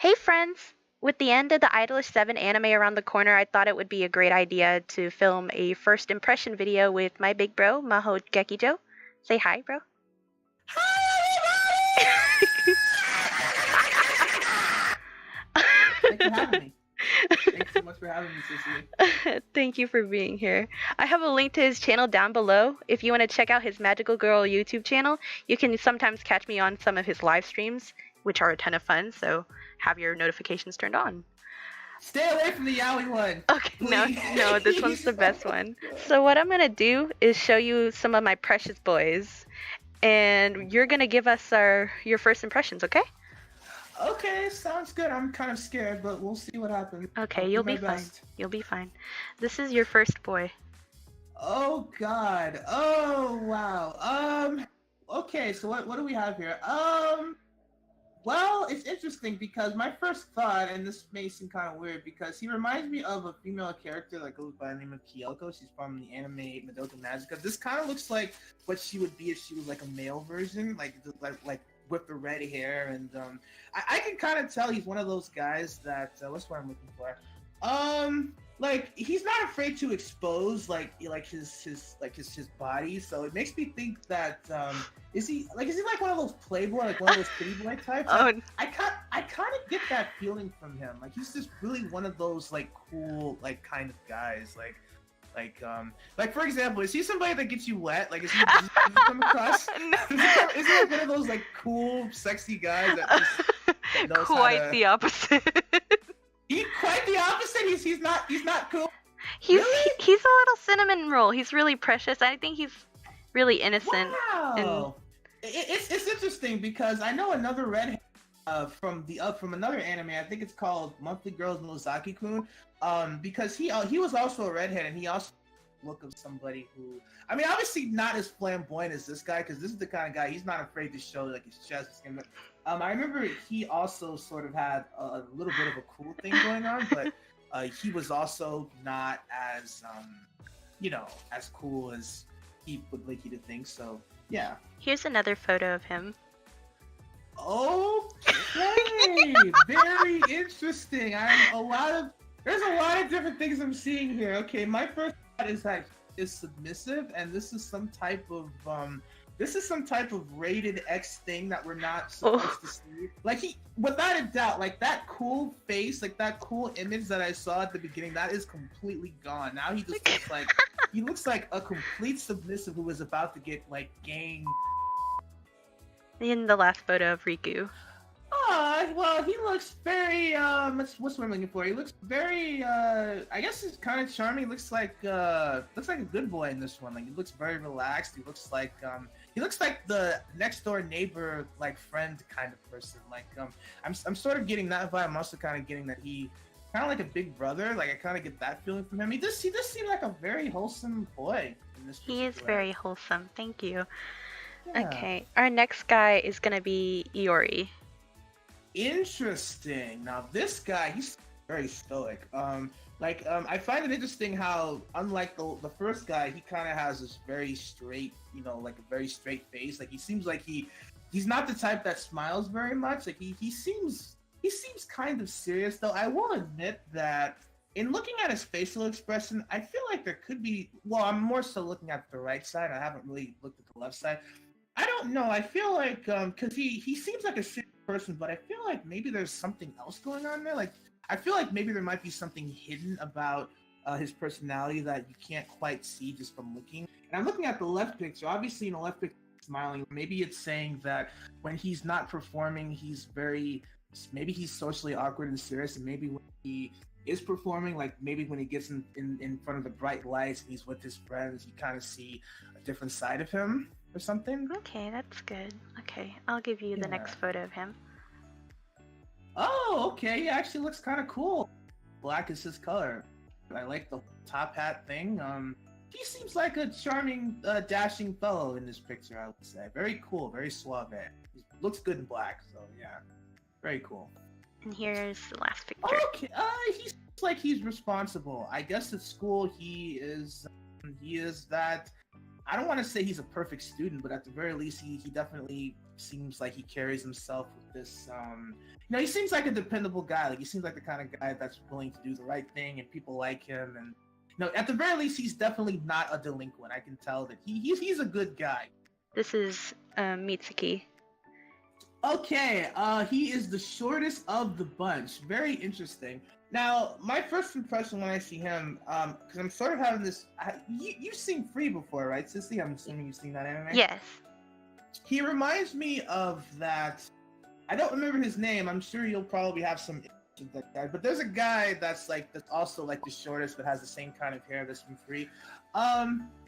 Hey friends! With the end of the Idolish7 anime around the corner, I thought it would be a great idea to film a first impression video with my big bro, Mahou Gekijou. Say hi, bro. Thanks for having me. Thanks so much for having me, Sissy. Thank you for being here. I have a link to his channel down below. If you want to check out his Magical Girl YouTube channel, you can sometimes catch me on some of his live streams, which are a ton of fun, so have your notifications turned on. Stay away from the yaoi one. Okay, no, this one's the best one. So what I'm gonna do is show you some of my precious boys, and you're gonna give us your first impressions, okay? Okay, sounds good. I'm kind of scared, but we'll see what happens. Okay, you'll be fine. You'll be fine. This is your first boy. Oh God. Oh wow. Okay, so what do we have here? Well, it's interesting because my first thought, and this may seem kind of weird, because he reminds me of a female character that goes by the name of Kyoko. She's from the anime Madoka Magica. This kind of looks like what she would be if she was like a male version, like with the red hair, and I can kind of tell he's one of those guys that what's what I'm looking for. Like he's not afraid to expose his body, so it makes me think that is he like one of those playboy, like one of those pretty boy types? Oh. I kind of get that feeling from him. Like he's just really one of those like cool like kind of guys. Like for example, is he somebody that gets you wet? Like is he come across? Is he like one of those like cool, sexy guys that just knows quite the opposite. He's quite the opposite. He's not cool. He's a little cinnamon roll. He's really precious. I think he's really innocent. Wow. It's interesting because I know another redhead from another anime. I think it's called Monthly Girls Nozaki-kun. Because he was also a redhead, and he also look of somebody who, I mean, obviously not as flamboyant as this guy, because this is the kind of guy, he's not afraid to show like his chest. I remember he also sort of had a little bit of a cool thing going on, but he was also not as as cool as he would like you to think. So yeah. Here's another photo of him. Okay, very interesting. There's a lot of different things I'm seeing here. Okay, my first thought is that he is submissive, and this is some type of rated X thing that we're not supposed to see. Like without a doubt, like that cool face, like that cool image that I saw at the beginning, that is completely gone. Now he just looks like a complete submissive who is about to get like gang. In the last photo of Riku. Well, he looks very, what's what I'm looking for? He looks very, I guess he's kind of charming. Looks like a good boy in this one. Like, he looks very relaxed. He looks like the next door neighbor, like, friend kind of person. Like, I'm sort of getting that vibe. I'm also kind of getting that he kind of like a big brother. Like, I kind of get that feeling from him. He does seem like a very wholesome boy in this. He is very wholesome. Thank you. Yeah. Okay, our next guy is gonna be Iori. Interesting. Now this guy, he's very stoic. I find it interesting how, unlike the first guy, he kind of has this very straight, like a very straight face. Like he seems like he's not the type that smiles very much. Like he seems kind of serious, though. I will admit that in looking at his facial expression, I feel like there could be. Well, I'm more so looking at the right side. I haven't really looked at the left side. I don't know. I feel like because he seems like a serious person, but I feel like maybe there's something else going on there. Like I feel like maybe there might be something hidden about his personality that you can't quite see just from looking. And I'm looking at the left picture. Obviously, in the left picture, he's smiling. Maybe it's saying that when he's not performing, maybe he's socially awkward and serious, and maybe when he is performing, like maybe when he gets in front of the bright lights and he's with his friends, you kind of see a different side of him or something. Okay, that's good. Okay, I'll give you the next photo of him. Oh, okay. He actually looks kind of cool. Black is his color. I like the top hat thing. He seems like a charming, dashing fellow in this picture, I would say. Very cool, very suave. He looks good in black, so yeah. Very cool. And here's the last picture. Okay, he seems like he's responsible. I guess at school he is that. I don't want to say he's a perfect student, but at the very least, he definitely seems like he carries himself with this he seems like a dependable guy. Like he seems like the kind of guy that's willing to do the right thing, and people like him. And at the very least, he's definitely not a delinquent. I can tell that he's a good guy. This is Mitsuki. Okay, he is the shortest of the bunch. Very interesting. Now, my first impression when I see him, because I'm sort of having this. You've seen Free before, right, Sissy? I'm assuming you've seen that anime. Yes. He reminds me of that. I don't remember his name. I'm sure you'll probably have some with that guy. But there's a guy that's also like the shortest, but has the same kind of hair that's from Free.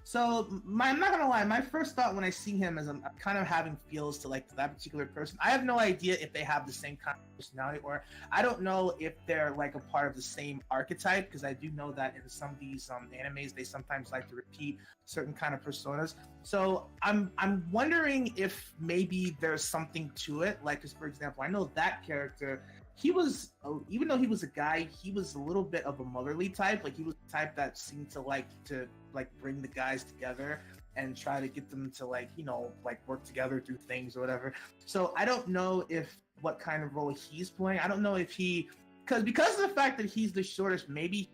So I'm not gonna lie. My first thought when I see him is I'm kind of having feels to like that particular person. I have no idea if they have the same kind of personality, or I don't know if they're like a part of the same archetype, because I do know that in some of these animes they sometimes like to repeat certain kind of personas. So I'm wondering if maybe there's something to it. Like, because for example, I know that character. He was, even though he was a guy, he was a little bit of a motherly type. Like he was the type that seemed to bring the guys together and try to get them to work together through things or whatever. So I don't know what kind of role he's playing. I don't know if because of the fact that he's the shortest, maybe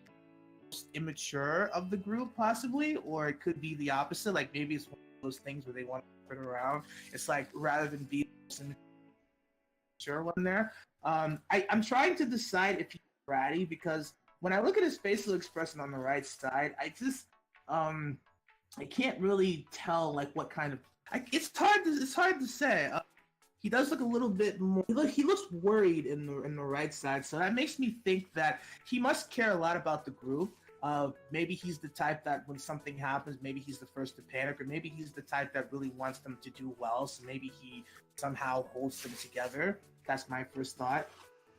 he's immature of the group possibly, or it could be the opposite. Like maybe it's one of those things where they want to put it around. It's like rather than be immature one there. I'm trying to decide if he's bratty, because when I look at his facial expression on the right side, I just I can't really tell like what kind of. It's hard to say. He does look a little bit more. He looks worried in the right side, so that makes me think that he must care a lot about the group. Maybe he's the type that when something happens, maybe he's the first to panic, or maybe he's the type that really wants them to do well. So maybe he somehow holds them together. That's my first thought.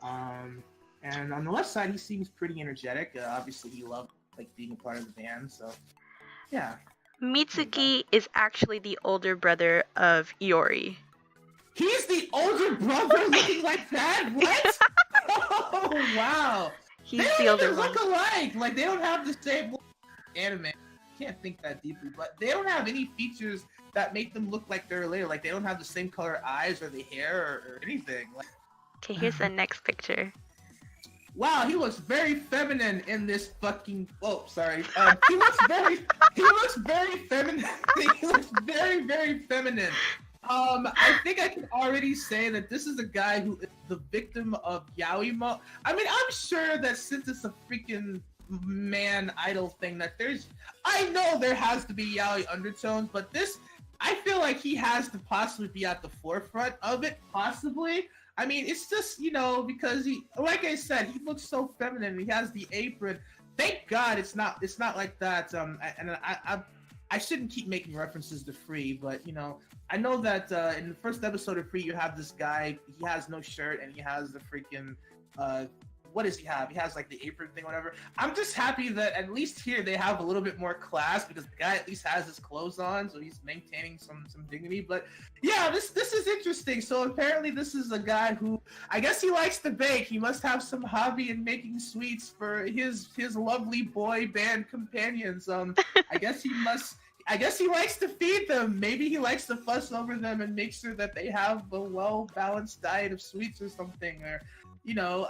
And on the left side, he seems pretty energetic. Obviously, he loved being a part of the band. So, yeah. Mitsuki is actually the older brother of Iori. He's the older brother looking like that? What? Oh, wow. He's the older one. They don't look alike. Like, they don't have the same anime. Can't think that deeply, but they don't have any features that make them look like they're related. Like they don't have the same color eyes or the hair or anything. Okay, here's the next picture. Wow, he looks very feminine in this fucking. Oh, sorry. He looks very feminine. He looks very, very feminine. I think I can already say that this is a guy who is the victim of yaoi. I mean, I'm sure that since it's a freaking man idol thing, that I know there has to be yaoi undertones, but I feel like he has to possibly be at the forefront of it, possibly. I mean, it's just, because like I said, he looks so feminine. He has the apron. Thank God it's not like that. I shouldn't keep making references to Free, but I know that in the first episode of Free, you have this guy. He has no shirt and he has the freaking what does he have? He has like the apron thing, whatever. I'm just happy that at least here they have a little bit more class, because the guy at least has his clothes on, so he's maintaining some dignity. But yeah, this is interesting. So apparently this is a guy who, I guess he likes to bake. He must have some hobby in making sweets for his lovely boy band companions. I guess he likes to feed them. Maybe he likes to fuss over them and make sure that they have a well-balanced diet of sweets or something. Or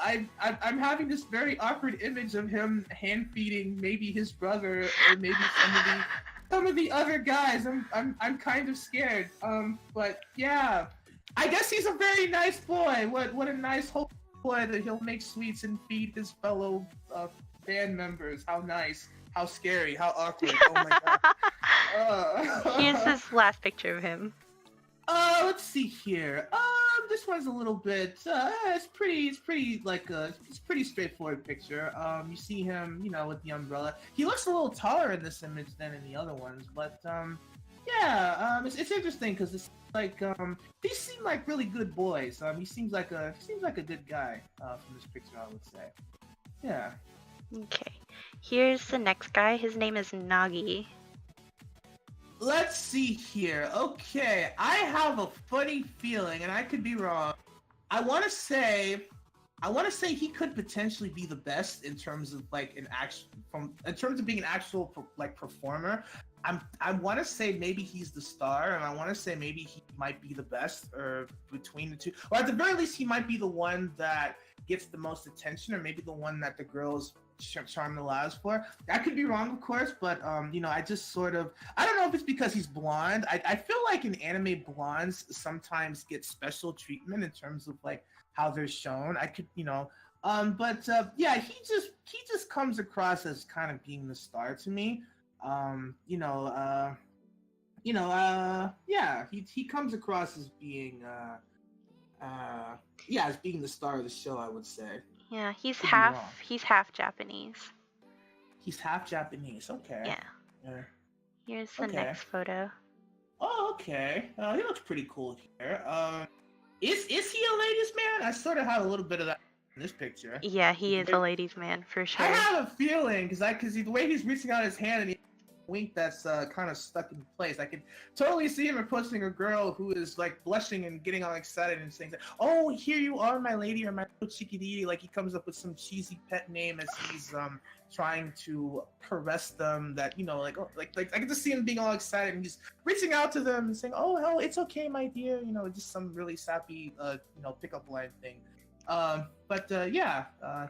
I'm having this very awkward image of him hand feeding maybe his brother or maybe some of the other guys. I'm kind of scared. But yeah, I guess he's a very nice boy. What a nice hopeful boy that he'll make sweets and feed his fellow band members. How nice. How scary. How awkward. Oh my god. Here's this last picture of him. Let's see here. This one's a little bit. It's pretty straightforward picture. You see him, with the umbrella. He looks a little taller in this image than in the other ones, but yeah. It's interesting because it's like these seem like really good boys. He seems like a good guy from this picture, I would say. Yeah. Okay. Here's the next guy. His name is Nagi. Let's see here. Okay, I have a funny feeling, and I could be wrong. I want to say he could potentially be the best in terms of in terms of being an actual performer. I want to say maybe he's the star, and I want to say maybe he might be the best, or between the two, or at the very least, he might be the one that gets the most attention, or maybe the one that the girls charm the loudest for. I could be wrong, of course, but you know, I just sort of, I don't know if it's because he's blonde. I feel like in anime, blondes sometimes get special treatment in terms of like how they're shown. I could, you know, but yeah, he just comes across as kind of being the star to me. Yeah, he comes across as being yeah, as being the star of the show, I would say. Yeah, he's Could be wrong. half Japanese. He's half Japanese. Okay. Yeah. Here's the next photo. Oh, okay. He looks pretty cool here. Is he a ladies' man? I sort of have a little bit of that in this picture. Yeah, he is a ladies' man for sure. I have a feeling because the way he's reaching out his hand and he wink that's kind of stuck in place. I could totally see him approaching a girl who is like blushing and getting all excited and saying, "Oh, here you are, my lady," or "my little chickadee." Like he comes up with some cheesy pet name as he's trying to caress them. That, you know, like I can just see him being all excited and just reaching out to them and saying, "Oh, it's okay, my dear." You know, just some really sappy you know, pickup line thing. Yeah,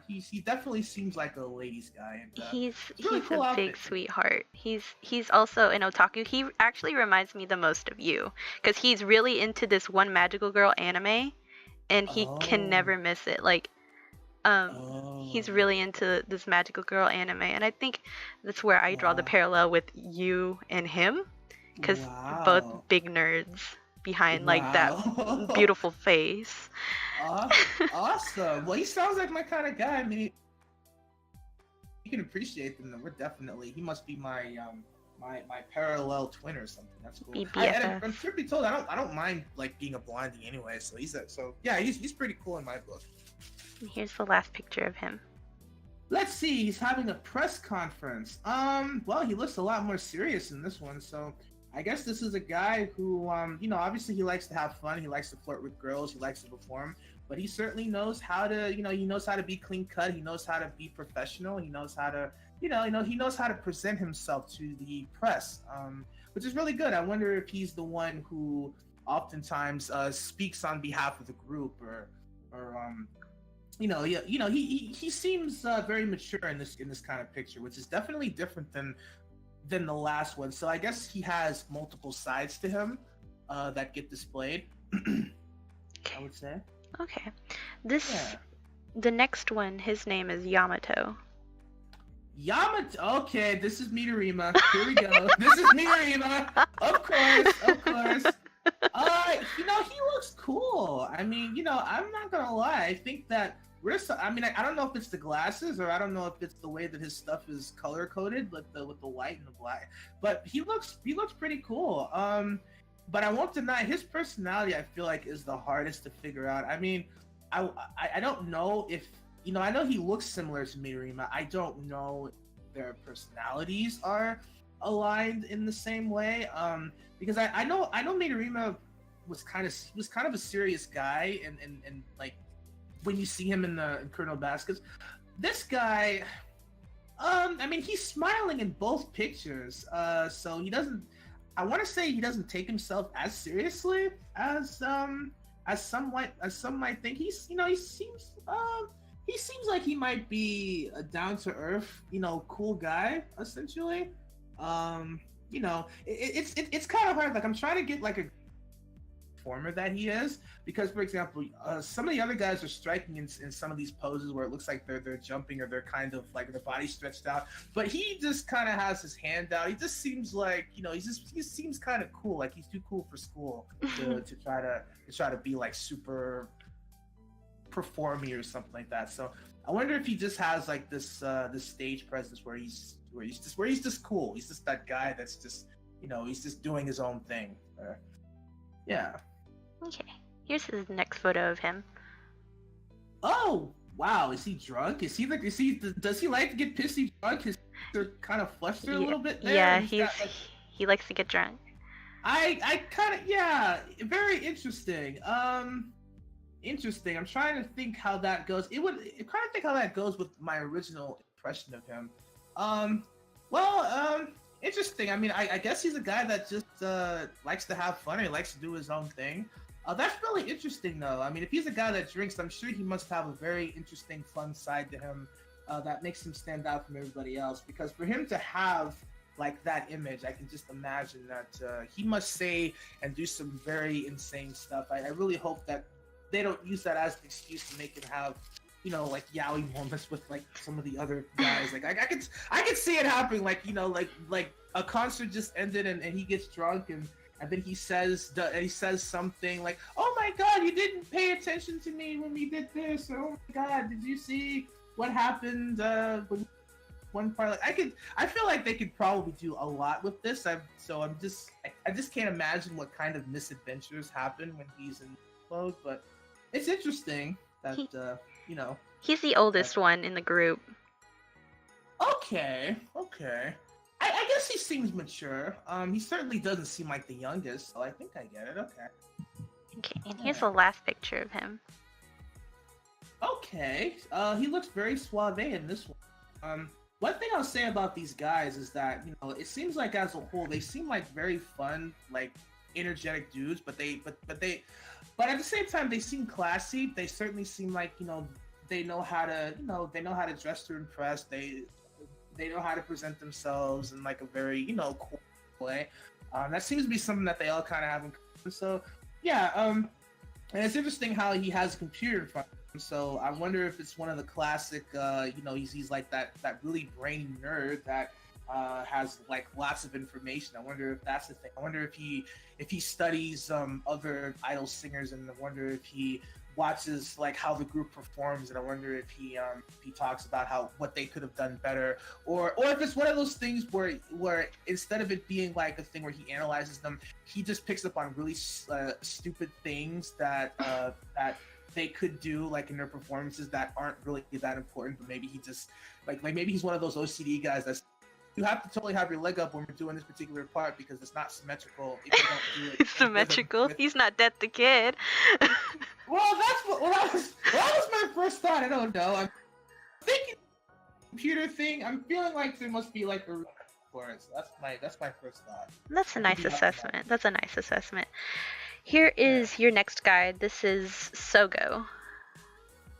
he definitely seems like a ladies guy. And, he's really cool a big sweetheart. He's also an otaku. He actually reminds me the most of you because he's really into this one magical girl anime, and he can never miss it. Like, he's really into this magical girl anime, and I think that's where I draw the parallel with you and him, because both big nerds behind like that beautiful face. Awesome. Well, he sounds like my kind of guy. I mean, you can appreciate them. We're definitely. He must be my my parallel twin or something. That's cool. And I'm sure be told I don't mind like being a blondie anyway. So he's pretty cool in my book. And here's the last picture of him. Let's see. He's having a press conference. Well, he looks a lot more serious in this one. So I guess this is a guy who, you know, obviously he likes to have fun. He likes to flirt with girls. He likes to perform, but he certainly knows how to, you know, he knows how to be clean cut. He knows how to be professional. He knows how to, he knows how to present himself to the press, which is really good. I wonder if he's the one who oftentimes speaks on behalf of the group, or he seems very mature in this kind of picture, which is definitely different than the last one. So I guess he has multiple sides to him that get displayed. I would say. Okay. The next one, his name is Yamato. Okay, this is Midorima. Here we go. This is Midorima. Of course. You know, he looks cool. I mean, you know, I'm not gonna lie. I think that I don't know if it's the glasses, or I don't know if it's the way that his stuff is color coded with the white and the black. But he looks pretty cool. But I won't deny his personality, I feel like, is the hardest to figure out. I mean, I don't know if, you know, I know he looks similar to Midorima. I don't know if their personalities are aligned in the same way. Because I know Midorima was kind of a serious guy, and like, when you see him in Colonel Baskets, this guy, I mean, he's smiling in both pictures. So he doesn't. I want to say he doesn't take himself as seriously as some might think. He seems like he might be a down to earth, you know, cool guy essentially. You know, it's kind of hard. Like, I'm trying to get like a performer that he is, because, for example, some of the other guys are striking in some of these poses where it looks like they're jumping, or they're kind of like their body stretched out, but he just kind of has his hand out. He just seems like, you know, he seems kind of cool, like he's too cool for school to try to be like super performy or something like that. So I wonder if he just has like this stage presence where he's just cool. He's just that guy that's just, you know, he's just doing his own thing. Yeah. Okay, here's his next photo of him. Oh, wow, is he drunk? Does he like to get pissy drunk? His they're kind of flustered a little bit there. Yeah, he likes to get drunk. I kind of, yeah, very interesting. Interesting. I'm trying to think how that goes. I'm trying to think how that goes with my original impression of him. Interesting. I mean, I guess he's a guy that just likes to have fun. He likes to do his own thing. That's really interesting, though. I mean, if he's a guy that drinks, I'm sure he must have a very interesting, fun side to him that makes him stand out from everybody else. Because for him to have like that image, I can just imagine that he must say and do some very insane stuff. I really hope that they don't use that as an excuse to make him have, you know, like yaoi moments with like some of the other guys. Like I could see it happening. Like, you know, like a concert just ended and he gets drunk and then he says something like, "Oh my God, you didn't pay attention to me when we did this." Or, "Oh my God, did you see what happened when one part?" Like I feel like they could probably do a lot with this. I just can't imagine what kind of misadventures happen when he's in mode. But it's interesting that you know. He's the oldest one in the group. Okay. I guess he seems mature. He certainly doesn't seem like the youngest, so I think I get it. Okay, and here's the last picture of him. Okay. He looks very suave in this one. One thing I'll say about these guys is that, you know, it seems like as a whole they seem like very fun, like energetic dudes, but at the same time they seem classy. They certainly seem like, you know, they know how to dress to impress. They know how to present themselves in like a very, you know, cool way. That seems to be something that they all kind of have in common. So yeah, and it's interesting how he has a computer in front of him. So I wonder if it's one of the classic, you know, he's like that really brainy nerd that has like lots of information. I wonder if that's the thing. I wonder if he studies other idol singers, and I wonder if he watches like how the group performs, and I wonder if he talks about what they could have done better, or if it's one of those things where instead of it being like a thing where he analyzes them, he just picks up on really stupid things that they could do like in their performances that aren't really that important, but maybe he just like maybe he's one of those OCD guys that's, you have to totally have your leg up when we're doing this particular part because it's not symmetrical if you don't do it. Symmetrical? He's not Death the Kid. Well, that was my first thought. I don't know. I'm thinking computer thing. I'm feeling like there must be like a for it. So that's my first thought. That's a nice assessment. That's a nice assessment. Here is your next guide. This is Sogo.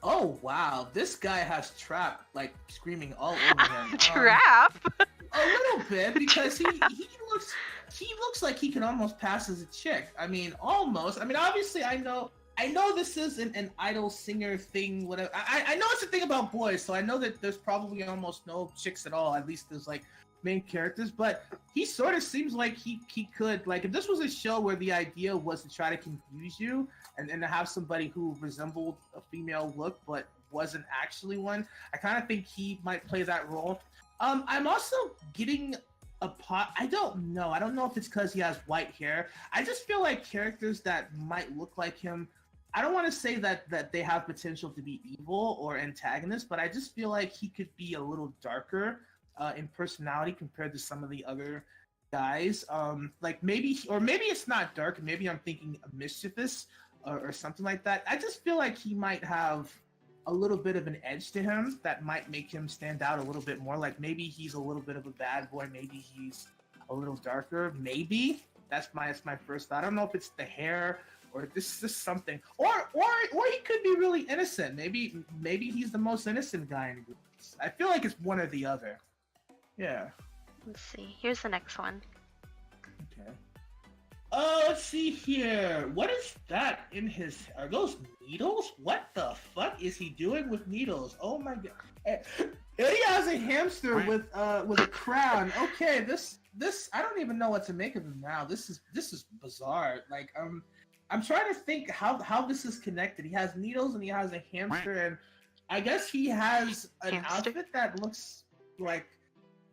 Oh wow, this guy has Trap like screaming all over him. Trap? A little bit, because he looks like he can almost pass as a chick. I mean, almost. I mean, obviously, I know this isn't an idol singer thing. Whatever. I know it's a thing about boys, so I know that there's probably almost no chicks at all. At least there's like main characters, but he sort of seems like he could, like, if this was a show where the idea was to try to confuse you and to have somebody who resembled a female look but wasn't actually one, I kind of think he might play that role. I'm also getting a pot. I don't know if it's because he has white hair. I just feel like characters that might look like him, I don't want to say that they have potential to be evil or antagonists, but I just feel like he could be a little darker in personality compared to some of the other guys. Like maybe it's not dark. Maybe I'm thinking mischievous or something like that. I just feel like he might have a little bit of an edge to him that might make him stand out a little bit more. Like maybe he's a little bit of a bad boy. Maybe he's a little darker. Maybe that's my first thought. I don't know if it's the hair or this is just something, or he could be really innocent. Maybe he's the most innocent guy in the group. I feel like it's one or the other. Yeah. Let's see. Here's the next one. Okay. Let's see here. What is that in his? Are those needles? What the fuck is he doing with needles? Oh my god. He has a hamster with a crown. Okay, this I don't even know what to make of him now. This is bizarre. Like I'm trying to think how this is connected. He has needles and he has a hamster, and I guess he has an outfit that looks like,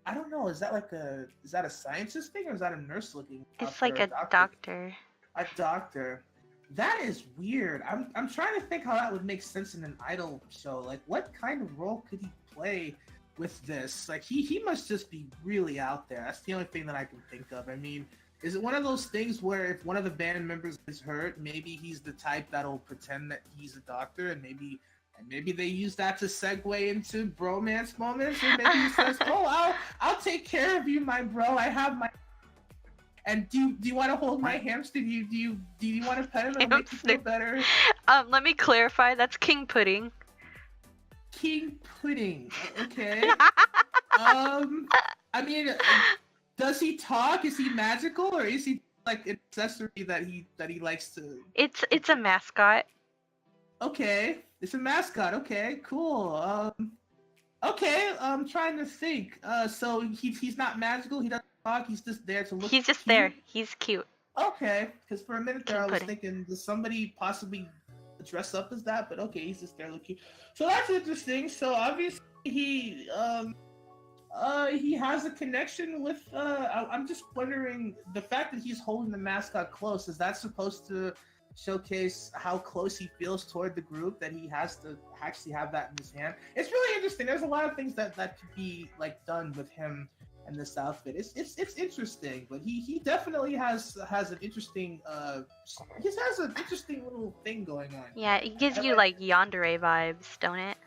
I don't know. Is that a scientist thing or is that a nurse looking? It's like a doctor. A doctor. That is weird. I'm trying to think how that would make sense in an idol show. Like, what kind of role could he play with this? Like, he must just be really out there. That's the only thing that I can think of. I mean, is it one of those things where if one of the band members is hurt, maybe he's the type that'll pretend that he's a doctor, and maybe And maybe they use that to segue into bromance moments, or maybe he says, "Oh, I'll take care of you, my bro. I have my." And do you want to hold my hamster? Do you want to pet him? It'll make you feel better. Let me clarify. That's king pudding. King pudding. Okay. I mean, does he talk? Is he magical, or is he like an accessory that he likes to? It's a mascot. Okay, it's a mascot. Okay, cool. Okay, I'm trying to think. So he's not magical. He doesn't talk. He's just there to look. He's just cute. there. He's cute. Okay, because for a minute there King I was pudding. thinking, does somebody possibly dress up as that? But okay, he's just there looking. So that's interesting. So obviously he has a connection with. I'm just wondering, the fact that he's holding the mascot close, is that supposed to showcase how close he feels toward the group, that he has to actually have that in his hand? It's really interesting. There's a lot of things that could be like done with him and this outfit. It's interesting, but he definitely has an interesting he has an interesting little thing going on. Yeah, it gives you like yandere vibes, don't it?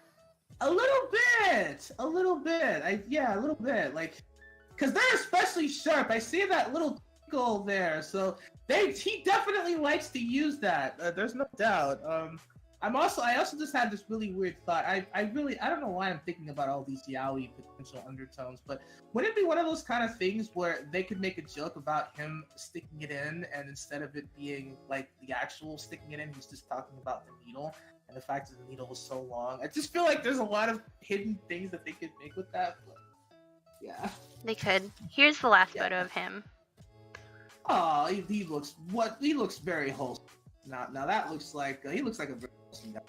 A little bit. A little bit. Like, because they're especially sharp. I see that little tickle there. So he definitely likes to use that. There's no doubt. I also just had this really weird thought. I don't know why I'm thinking about all these yaoi potential undertones, but wouldn't it be one of those kind of things where they could make a joke about him sticking it in, and instead of it being like the actual sticking it in, he's just talking about the needle, and the fact that the needle was so long. I just feel like there's a lot of hidden things that they could make with that, but yeah. They could. Here's the last photo of him. Oh, he looks very wholesome. Now that looks like he looks like a very wholesome guy.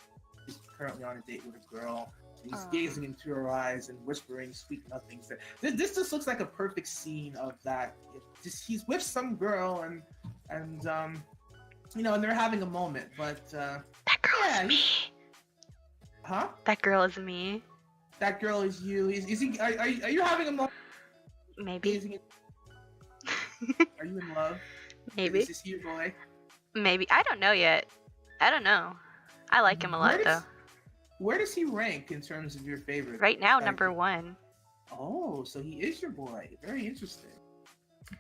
He's currently on a date with a girl. He's gazing into her eyes and whispering sweet nothings. This just looks like a perfect scene of that. He's with some girl and and they're having a moment. But that girl is me. Huh? That girl is me. That girl is you. Is he? Are you having a moment? Maybe. Are you in love? Maybe. Is this your boy? Maybe. I don't know yet. I don't know. I like him a lot though. Where does he rank in terms of your favorite? Right now, number 1. Oh, so he is your boy. Very interesting.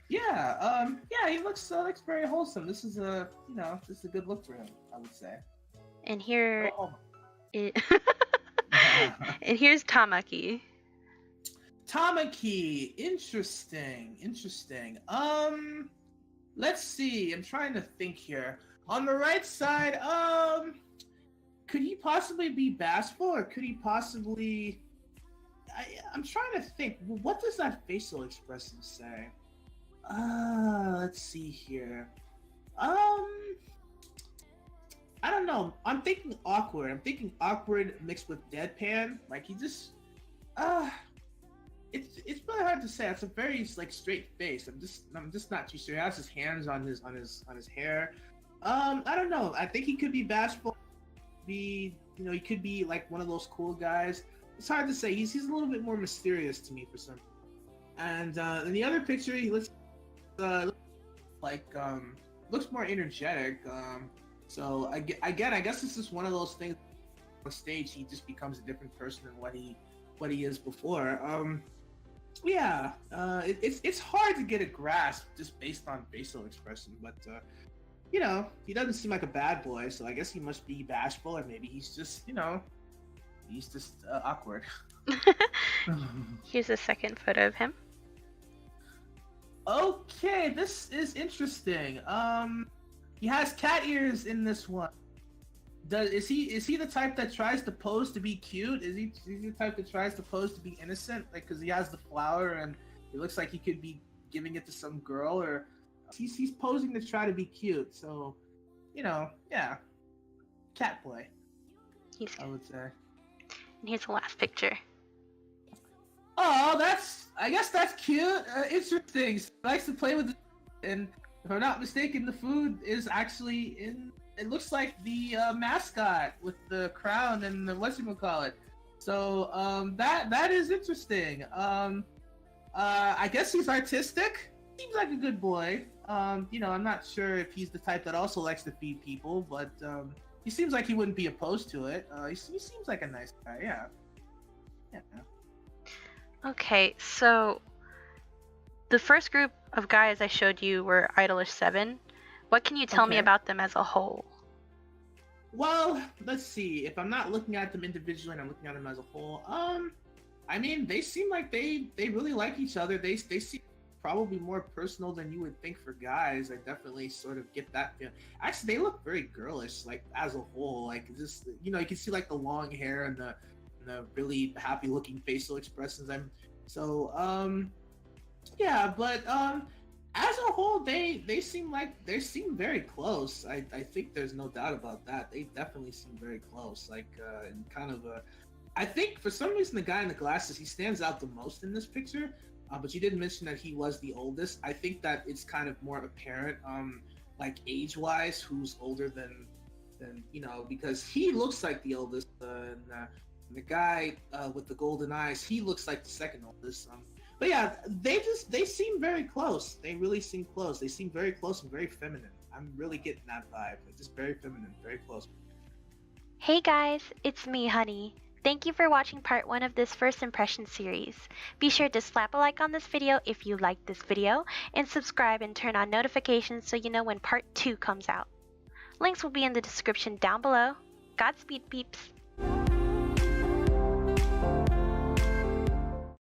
Yeah. He looks very wholesome. This is a good look for him, I would say. And here, and here's Tamaki. Tamaki, interesting. Let's see. I'm trying to think here. On the right side, could he possibly be bashful, or could he possibly? I'm trying to think. What does that facial expression say? Let's see here. I don't know. I'm thinking awkward. I'm thinking awkward mixed with deadpan. Like he just, it's really hard to say. It's a very like straight face. I'm just not too sure. He has his hands on his hair. I don't know. I think he could be bashful. He could be like one of those cool guys. It's hard to say. He's a little bit more mysterious to me for some. And in the other picture, he looks more energetic. So again, I guess this is one of those things. On stage, he just becomes a different person than what he is before. It's hard to get a grasp just based on facial expression, but he doesn't seem like a bad boy, so I guess he must be bashful, or maybe he's just awkward. Here's a second photo of him. Okay, this is interesting. He has cat ears in this one. Is he the type that tries to pose to be cute? Is he the type that tries to pose to be innocent? Like, because he has the flower and it looks like he could be giving it to some girl, or he's posing to try to be cute. So, cat boy. I would say. And here's the last picture. Oh, I guess that's cute. Interesting. He likes to play with it, and if I'm not mistaken, the food is actually in. It looks like the mascot with the crown and the whatchamacallit. So that is interesting. I guess he's artistic. Seems like a good boy. I'm not sure if he's the type that also likes to feed people, but he seems like he wouldn't be opposed to it. He seems like a nice guy. Yeah. Yeah. Okay, so the first group of guys I showed you were Idolish7. What can you tell me Okay. about them as a whole? Well, let's see. If I'm not looking at them individually and I'm looking at them as a whole, I mean, they seem like they really like each other. They seem probably more personal than you would think for guys. I definitely sort of get that feeling. Actually, they look very girlish, like as a whole. Like just you can see like the long hair and the really happy looking facial expressions. Yeah, but as a whole, they seem very close. I think there's no doubt about that. They definitely seem very close. Like in kind of a, I think for some reason the guy in the glasses, he stands out the most in this picture. But you did mention that he was the oldest. I think that it's kind of more apparent, like age-wise, who's older than because he looks like the oldest, and the guy with the golden eyes, he looks like the second oldest. But yeah, they seem very close. They really seem close. They seem very close and very feminine. I'm really getting that vibe. They're just very feminine, very close. Hey guys, it's me, Honey. Thank you for watching part 1 of this first impression series. Be sure to slap a like on this video if you liked this video, and subscribe and turn on notifications so you know when part 2 comes out. Links will be in the description down below. Godspeed, peeps!